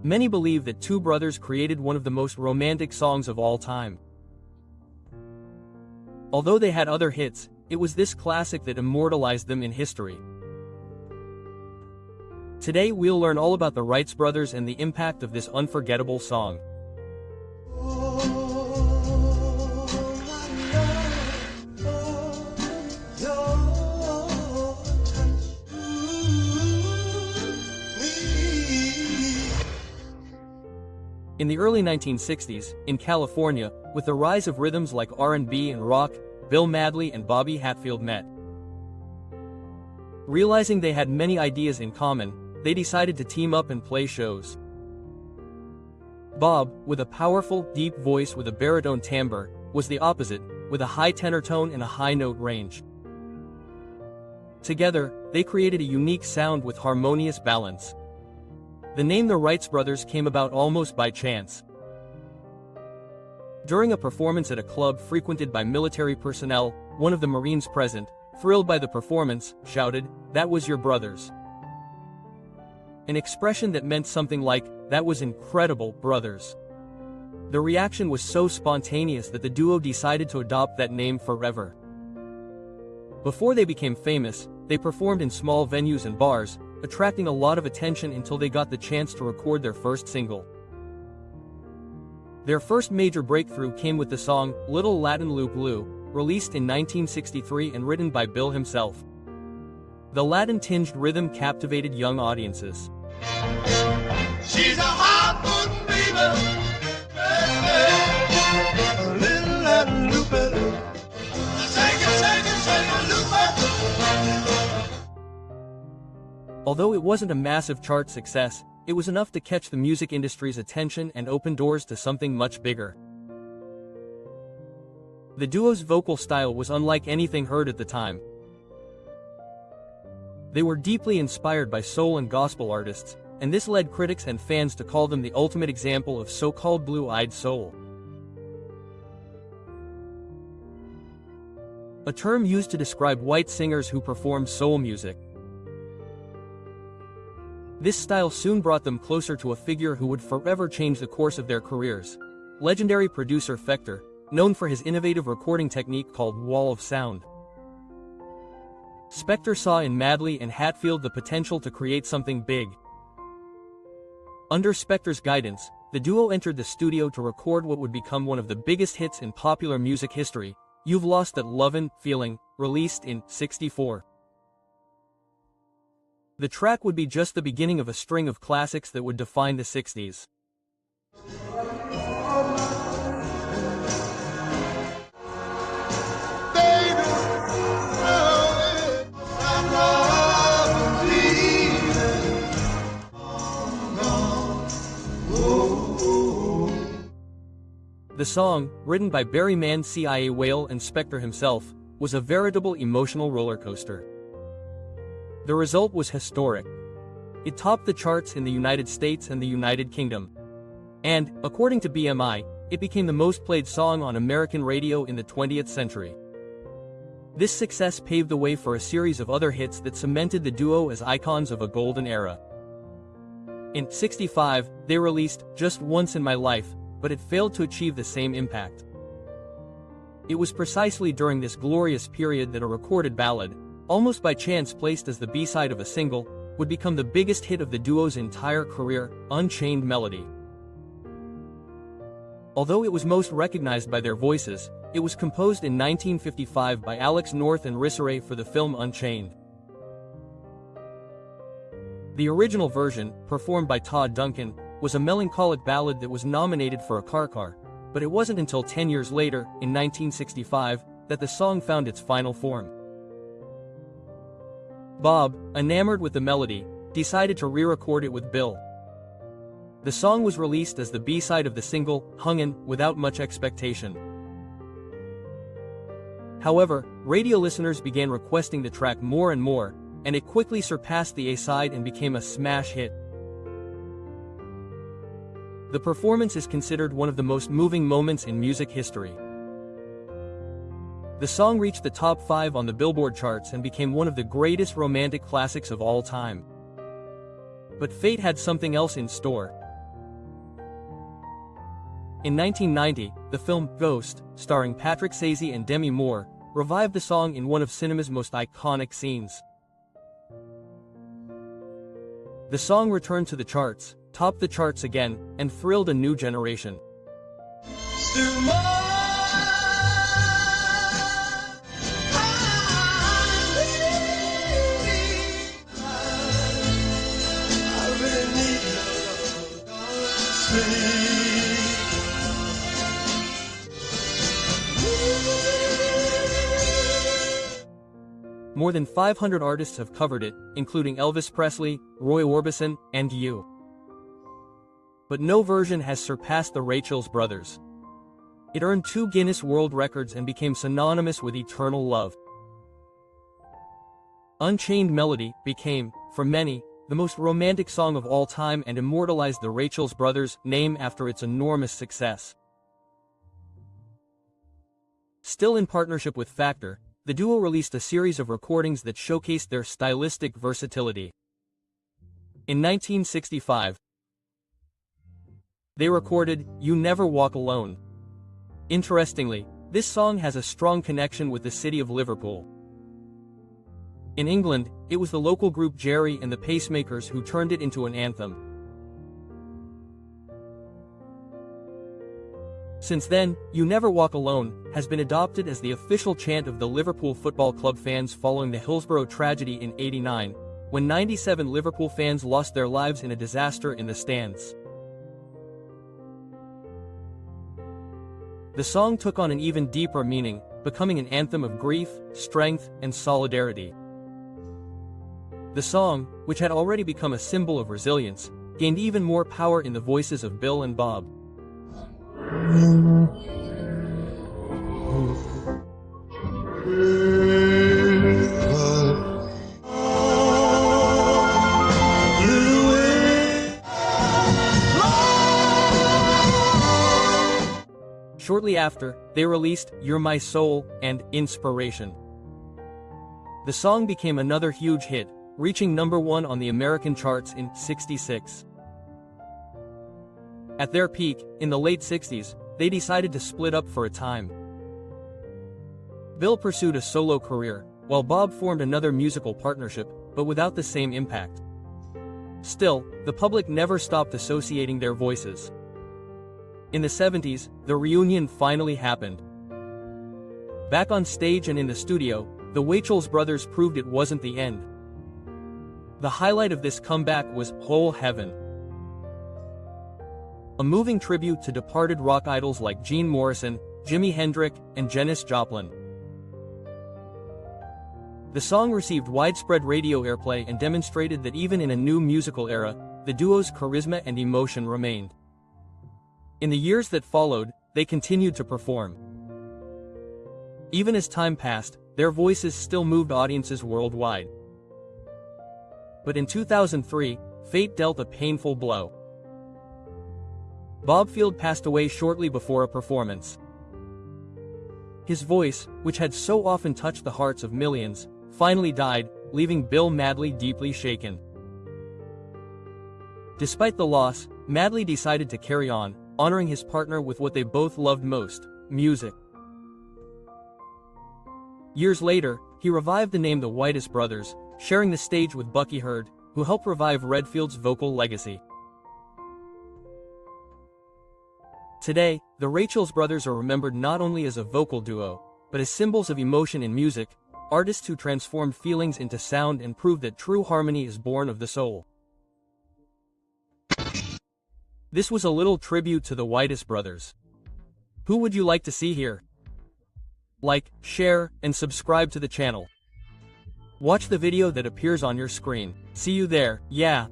Many believe that two brothers created one of the most romantic songs of all time. Although they had other hits, it was this classic that immortalized them in history. Today we'll learn all about the Wright brothers and the impact of this unforgettable song. In the early 1960s, in California, with the rise of rhythms like R&B and rock, Bill Medley and Bobby Hatfield met. Realizing they had many ideas in common, they decided to team up and play shows. Bob, with a powerful, deep voice with a baritone timbre, was the opposite, with a high tenor tone and a high note range. Together, they created a unique sound with harmonious balance. The name the Wright brothers came about almost by chance. During a performance at a club frequented by military personnel, one of the Marines present, thrilled by the performance, shouted, "That was your brothers." An expression that meant something like, "That was incredible, brothers." The reaction was so spontaneous that the duo decided to adopt that name forever. Before they became famous, they performed in small venues and bars, attracting a lot of attention until they got the chance to record their first single. Their first major breakthrough came with the song, "Little Latin Loop Loo," released in 1963 and written by Bill himself. The Latin-tinged rhythm captivated young audiences. She's a hot-button baby, little Latin loop-a-loo. Shake it, loop-a. Although it wasn't a massive chart success, it was enough to catch the music industry's attention and open doors to something much bigger. The duo's vocal style was unlike anything heard at the time. They were deeply inspired by soul and gospel artists, and this led critics and fans to call them the ultimate example of so-called blue-eyed soul. A term used to describe white singers who performed soul music. This style soon brought them closer to a figure who would forever change the course of their careers. Legendary producer Fector, known for his innovative recording technique called wall of sound. Spector saw in Medley and Hatfield the potential to create something big. Under Spector's guidance, the duo entered the studio to record what would become one of the biggest hits in popular music history, "You've Lost That Lovin' Feeling," released in '64. The track would be just the beginning of a string of classics that would define the '60s. The song, written by Barry Mann, CIA Whale and Spector himself, was a veritable emotional roller coaster. The result was historic. It topped the charts in the United States and the United Kingdom. And, according to BMI, it became the most played song on American radio in the 20th century. This success paved the way for a series of other hits that cemented the duo as icons of a golden era. In '65, they released "Just Once in My Life," but it failed to achieve the same impact. It was precisely during this glorious period that a recorded ballad, almost by chance placed as the B-side of a single, would become the biggest hit of the duo's entire career, "Unchained Melody." Although it was most recognized by their voices, it was composed in 1955 by Alex North and Rissa Ray for the film Unchained. The original version, performed by Todd Duncan, was a melancholic ballad that was nominated for a car, but it wasn't until 10 years later, in 1965, that the song found its final form. Bob, enamored with the melody, decided to re-record it with Bill. The song was released as the B-side of the single, "Hungin'," without much expectation. However, radio listeners began requesting the track more and more, and it quickly surpassed the A-side and became a smash hit. The performance is considered one of the most moving moments in music history. The song reached the top 5 on the Billboard charts and became one of the greatest romantic classics of all time. But fate had something else in store. In 1990, the film Ghost, starring Patrick Swayze and Demi Moore, revived the song in one of cinema's most iconic scenes. The song returned to the charts, topped the charts again, and thrilled a new generation. More than 500 artists have covered it, including Elvis Presley, Roy Orbison, and you. But no version has surpassed the Rachel's Brothers. It earned 2 Guinness World Records and became synonymous with eternal love. Unchained Melody became, for many, the most romantic song of all time and immortalized the Rachel's Brothers' name after its enormous success. Still in partnership with Factor, the duo released a series of recordings that showcased their stylistic versatility. In 1965, they recorded You Never Walk Alone. Interestingly, this song has a strong connection with the city of Liverpool. In England, it was the local group Jerry and the Pacemakers who turned it into an anthem. Since then, You Never Walk Alone has been adopted as the official chant of the Liverpool Football Club fans following the Hillsborough tragedy in '89, when 97 Liverpool fans lost their lives in a disaster in the stands. The song took on an even deeper meaning, becoming an anthem of grief, strength, and solidarity. The song, which had already become a symbol of resilience, gained even more power in the voices of Bill and Bob. Shortly after, they released You're My Soul and Inspiration. The song became another huge hit, reaching #1 on the American charts in '66. At their peak, in the late '60s, they decided to split up for a time. Bill pursued a solo career, while Bob formed another musical partnership, but without the same impact. Still, the public never stopped associating their voices. In the '70s, the reunion finally happened. Back on stage and in the studio, the Rachel's Brothers proved it wasn't the end. The highlight of this comeback was Whole Heaven, a moving tribute to departed rock idols like Gene Morrison, Jimi Hendrix, and Janis Joplin. The song received widespread radio airplay and demonstrated that even in a new musical era, the duo's charisma and emotion remained. In the years that followed, they continued to perform. Even as time passed, their voices still moved audiences worldwide. But in 2003, fate dealt a painful blow. Bob Field passed away shortly before a performance. His voice, which had so often touched the hearts of millions, finally died, leaving Bill Medley deeply shaken. Despite the loss, Medley decided to carry on, honoring his partner with what they both loved most, music. Years later, he revived the name the Whitest Brothers, sharing the stage with Bucky Hurd, who helped revive Redfield's vocal legacy. Today, the Rachel's Brothers are remembered not only as a vocal duo, but as symbols of emotion in music, artists who transformed feelings into sound and proved that true harmony is born of the soul. This was a little tribute to the Whitest Brothers. Who would you like to see here? Like, share, and subscribe to the channel. Watch the video that appears on your screen. See you there, yeah.